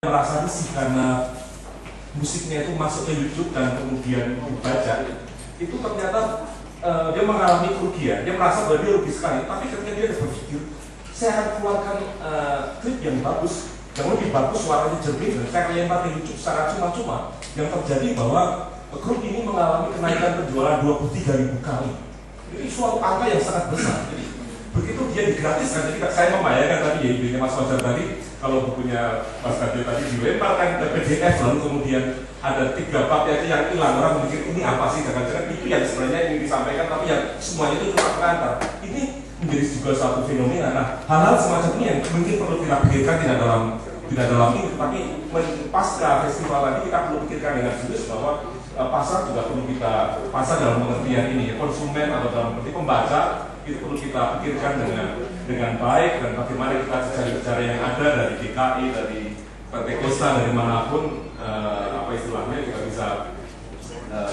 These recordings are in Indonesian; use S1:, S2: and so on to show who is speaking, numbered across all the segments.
S1: merasa risih karena musiknya itu masuk ke YouTube dan kemudian dibaca, itu ternyata dia mengalami kerugian. Dia merasa bahwa dia rugi sekali, tapi ketika dia berpikir, saya akan keluarkan klip yang bagus, yang lebih bagus, suaranya jernih, dan saya lempar ke YouTube secara cuma-cuma. Yang terjadi bahwa grup ini mengalami kenaikan penjualan 23.000 kali. Ini suatu angka yang sangat besar. Jadi, begitu dia digratiskan, jadi saya membayangkan tadi ya, idenya Mas Fajar tadi, kalau bukunya Mas Fajar tadi dilemparkan ke PDF, lalu kemudian ada 3 bab yang hilang, orang mikir ini apa sih, jangan-jangan itu yang sebenarnya ingin disampaikan, tapi yang semuanya itu cuma pengantar. Ini menjadi juga suatu fenomena. Nah, hal-hal semacam ini yang mungkin perlu kita pikirkan tidak dalam ini, tapi pasca festival tadi kita perlu pikirkan dengan serius bahwa pasar juga perlu kita, pasar dalam pengertian ini, konsumen atau dalam pengertian pembaca, itu perlu kita pikirkan dengan baik, dan bagaimana kita cari-cari yang ada dari DKI, dari PT Kosta, dari manapun, apa istilahnya kita bisa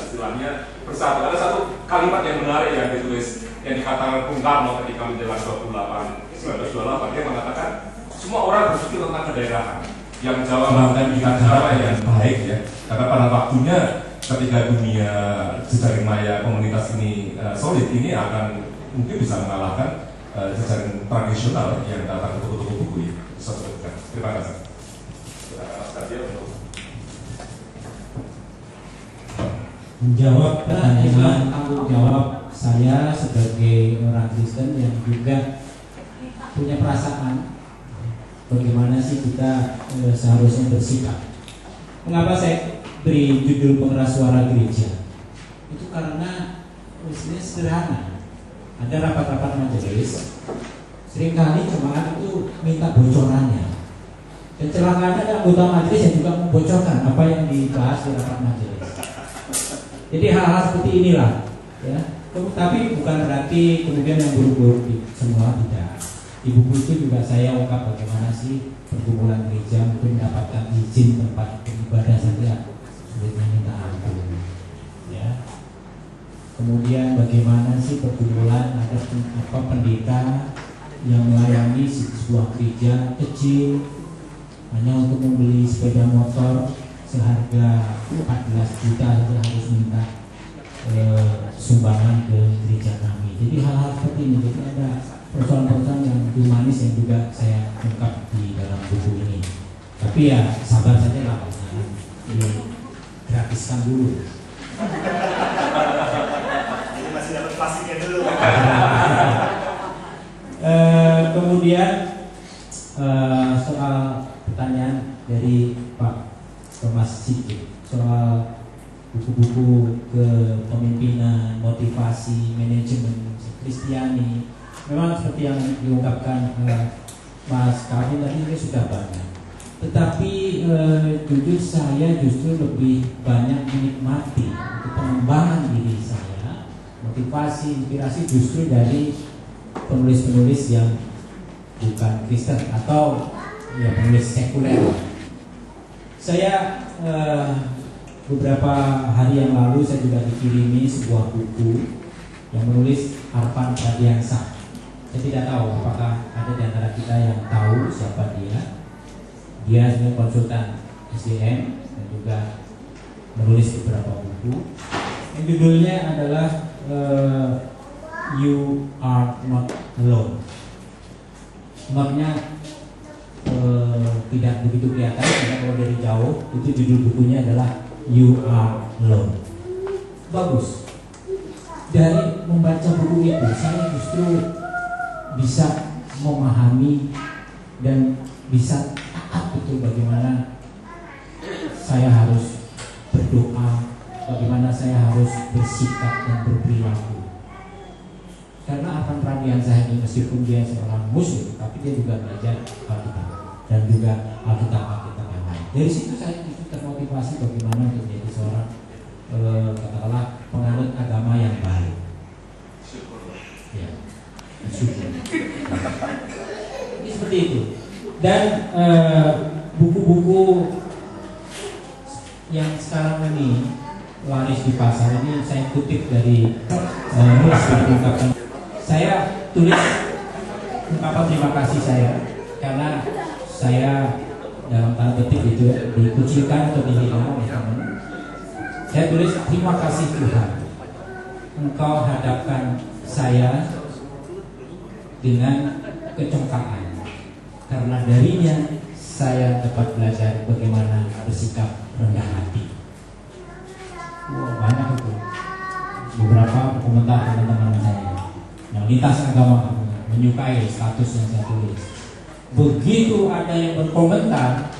S1: istilahnya bersatu. Ada satu kalimat yang menarik yang ditulis, yang dikatakan Bung Karno ketika menjelang 1928, dia mengatakan semua orang berpikir tentang kedaerahan, yang Jawa melakukan dengan cara yang baik ya, karena pada waktunya ketika dunia jejaring maya komunitas ini solid, ini akan mungkin bisa mengalahkan jejaring tradisional yang datang ke toko-toko buku ya. Terima kasih.
S2: Menjawab pertanyaan tanggung jawab saya sebagai orang Kristen yang juga punya perasaan bagaimana sih kita seharusnya bersikap. Mengapa saya beri judul pengeras suara gereja? Itu karena isinya sederhana. Ada rapat-rapat majelis, seringkali jemaat itu minta bocorannya. Dan celakanya ada anggota majelis yang juga membocorkan apa yang dibahas di rapat majelis. Jadi hal-hal seperti inilah, ya. Tapi bukan berarti kemudian yang buruk-buruk semua tidak. Di buku itu juga saya ungkap bagaimana sih pergumulan gereja untuk mendapatkan izin tempat beribadah saja sulitnya minta ampun, ya. Kemudian bagaimana sih pergumulan ada pendeta yang melayani sebuah gereja kecil hanya untuk membeli sepeda motor seharga 14 juta saja harus minta sumbangan ke gereja kami. Jadi hal-hal seperti ini, jadi ada persoalan-persoalan yang humanis yang juga saya ungkap di dalam buku ini. Tapi ya sabar saja lah, jangan digratiskan dulu.
S3: Jadi masih dapat klasiknya dulu.
S2: Kemudian soal pertanyaan dari Pak Thomas Ciki soal buku-buku kepemimpinan, motivasi, manajemen Kristiani. Memang seperti yang diungkapkan Mas Kavin tadi ini sudah banyak. Tetapi jujur saya justru lebih banyak menikmati untuk pengembangan diri saya, motivasi, inspirasi justru dari penulis-penulis yang bukan Kristen atau ya penulis sekuler. Saya beberapa hari yang lalu saya juga dikirimi sebuah buku yang menulis Arfan Pradiansah. Saya tidak tahu apakah ada di antara kita yang tahu siapa dia. Dia sebenarnya konsultan SDM dan juga menulis beberapa buku. Yang judulnya adalah You Are Not Alone. Not-nya tidak begitu kelihatan karena kalau dari jauh itu judul bukunya adalah You Are Alone. Bagus. Dari membaca buku itu saya justru bisa memahami dan bisa taat betul bagaimana saya harus berdoa, bagaimana saya harus bersikap dan berperilaku. Karena Arfan Pradiansah ini meskipun dia seorang muslim, tapi dia juga belajar Alkitab dan juga Alkitab yang lain. Dari situ saya termotivasi bagaimana untuk menjadi seorang katakanlah penganut agama yang baik. Ya, syukur. Ini seperti itu. Dan buku-buku yang sekarang ini laris di pasar ini saya kutip dari ungkapan. Saya tulis ungkapan terima kasih saya karena saya dalam tanda petik itu dikucilkan atau dihina oleh teman. Saya tulis, terima kasih Tuhan, Engkau hadapkan saya dengan kecongkaan, karena darinya saya dapat belajar bagaimana bersikap rendah hati. Wow, banyak itu beberapa komentar teman-teman saya yang lintas agama menyukai status yang saya tulis. Begitu ada yang berkomentar,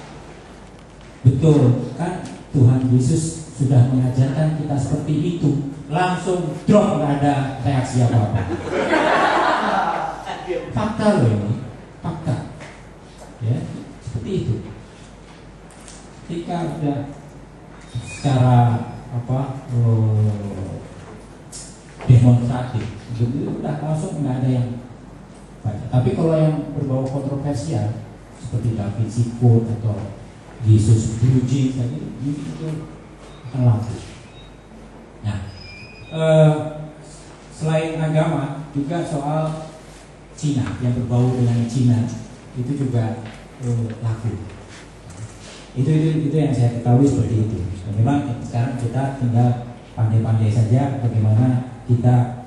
S2: betul kan Tuhan Yesus sudah mengajarkan kita seperti itu, langsung drop, nggak ada reaksi apa-apa. Fakta loh ini, fakta, ya seperti itu. Ketika udah secara demonstratif, gitu udah langsung nggak ada yang baca. Tapi kalau yang berbau kontroversial seperti David Sikut atau Yesus diuji, itu akan laku. Nah, selain agama juga soal Cina, yang berbau dengan Cina itu juga laku. Itu yang saya ketahui seperti itu. Memang sekarang kita tinggal pandai-pandai saja bagaimana kita